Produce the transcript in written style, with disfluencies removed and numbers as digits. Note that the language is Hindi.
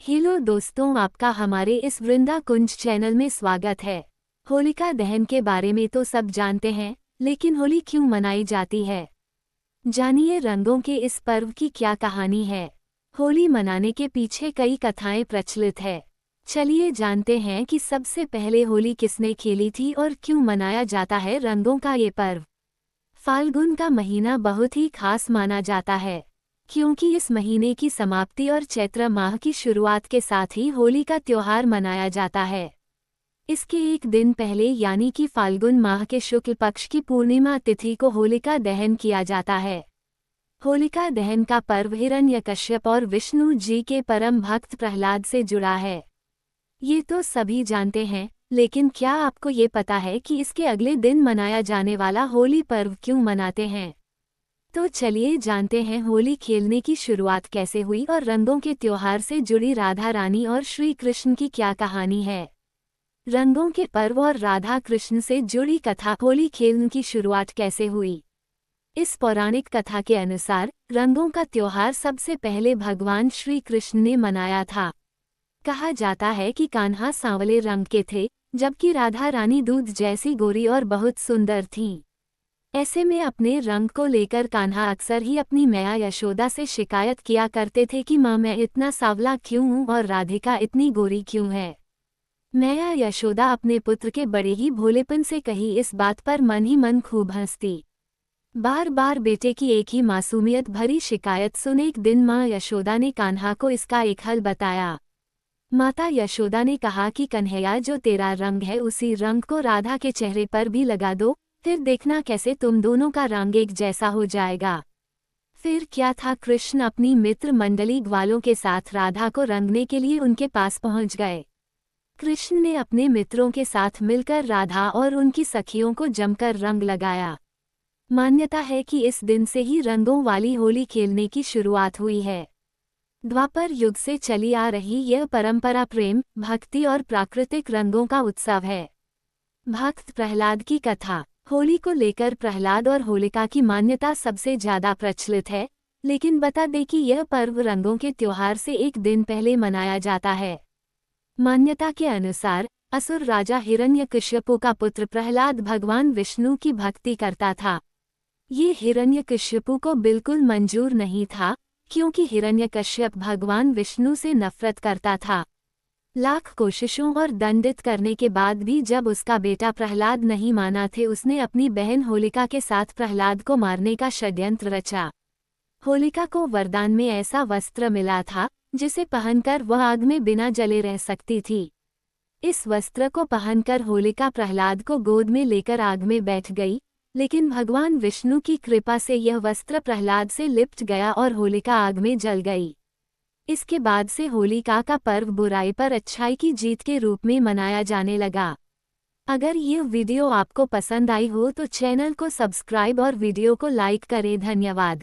हेलो दोस्तों, आपका हमारे इस वृंदा कुंज चैनल में स्वागत है। होलिका दहन के बारे में तो सब जानते हैं, लेकिन होली क्यों मनाई जाती है? जानिए रंगों के इस पर्व की क्या कहानी है। होली मनाने के पीछे कई कथाएं प्रचलित है। चलिए जानते हैं कि सबसे पहले होली किसने खेली थी और क्यों मनाया जाता है रंगों का ये पर्व। फाल्गुन का महीना बहुत ही खास माना जाता है, क्योंकि इस महीने की समाप्ति और चैत्र माह की शुरुआत के साथ ही होली का त्योहार मनाया जाता है। इसके एक दिन पहले यानी कि फाल्गुन माह के शुक्ल पक्ष की पूर्णिमा तिथि को होलिका दहन किया जाता है। होलिका दहन का पर्व हिरण्यकश्यप और विष्णु जी के परम भक्त प्रहलाद से जुड़ा है। ये तो सभी जानते हैं, लेकिन क्या आपको ये पता है कि इसके अगले दिन मनाया जाने वाला होली पर्व क्यों मनाते हैं? तो चलिए जानते हैं होली खेलने की शुरुआत कैसे हुई और रंगों के त्योहार से जुड़ी राधा रानी और श्री कृष्ण की क्या कहानी है। रंगों के पर्व और राधा कृष्ण से जुड़ी कथा। होली खेलने की शुरुआत कैसे हुई? इस पौराणिक कथा के अनुसार रंगों का त्योहार सबसे पहले भगवान श्री कृष्ण ने मनाया था। कहा जाता है कि कान्हा सांवले रंग के थे, जबकि राधा रानी दूध जैसी गोरी और बहुत सुंदर थीं। ऐसे में अपने रंग को लेकर कान्हा अक्सर ही अपनी मैया यशोदा से शिकायत किया करते थे कि माँ, मैं इतना सांवला क्यों हूँ और राधिका इतनी गोरी क्यों है। मैया यशोदा अपने पुत्र के बड़े ही भोलेपन से कही इस बात पर मन ही मन खूब हंसती। बार बार बेटे की एक ही मासूमियत भरी शिकायत सुन एक दिन माँ यशोदा ने कान्हा को इसका एक हल बताया। माता यशोदा ने कहा कि कन्हैया, जो तेरा रंग है उसी रंग को राधा के चेहरे पर भी लगा दो, फिर देखना कैसे तुम दोनों का रंग एक जैसा हो जाएगा। फिर क्या था, कृष्ण अपनी मित्र मंडली ग्वालों के साथ राधा को रंगने के लिए उनके पास पहुंच गए। कृष्ण ने अपने मित्रों के साथ मिलकर राधा और उनकी सखियों को जमकर रंग लगाया। मान्यता है कि इस दिन से ही रंगों वाली होली खेलने की शुरुआत हुई है। द्वापर युग से चली आ रही यह परंपरा प्रेम, भक्ति और प्राकृतिक रंगों का उत्सव है। भक्त प्रहलाद की कथा। होली को लेकर प्रहलाद और होलिका की मान्यता सबसे ज्यादा प्रचलित है, लेकिन बता दें कि यह पर्व रंगों के त्योहार से एक दिन पहले मनाया जाता है। मान्यता के अनुसार असुर राजा हिरण्यकश्यपु का पुत्र प्रहलाद भगवान विष्णु की भक्ति करता था। ये हिरण्यकश्यपु को बिल्कुल मंजूर नहीं था, क्योंकि हिरण्यकश्यप भगवान विष्णु से नफरत करता था। लाख कोशिशों और दंडित करने के बाद भी जब उसका बेटा प्रहलाद नहीं माना थे, उसने अपनी बहन होलिका के साथ प्रहलाद को मारने का षड्यंत्र रचा। होलिका को वरदान में ऐसा वस्त्र मिला था जिसे पहनकर वह आग में बिना जले रह सकती थी। इस वस्त्र को पहनकर होलिका प्रहलाद को गोद में लेकर आग में बैठ गई, लेकिन भगवान विष्णु की कृपा से यह वस्त्र प्रहलाद से लिपट गया और होलिका आग में जल गई। इसके बाद से होलिका का पर्व बुराई पर अच्छाई की जीत के रूप में मनाया जाने लगा। अगर ये वीडियो आपको पसंद आई हो तो चैनल को सब्सक्राइब और वीडियो को लाइक करें। धन्यवाद।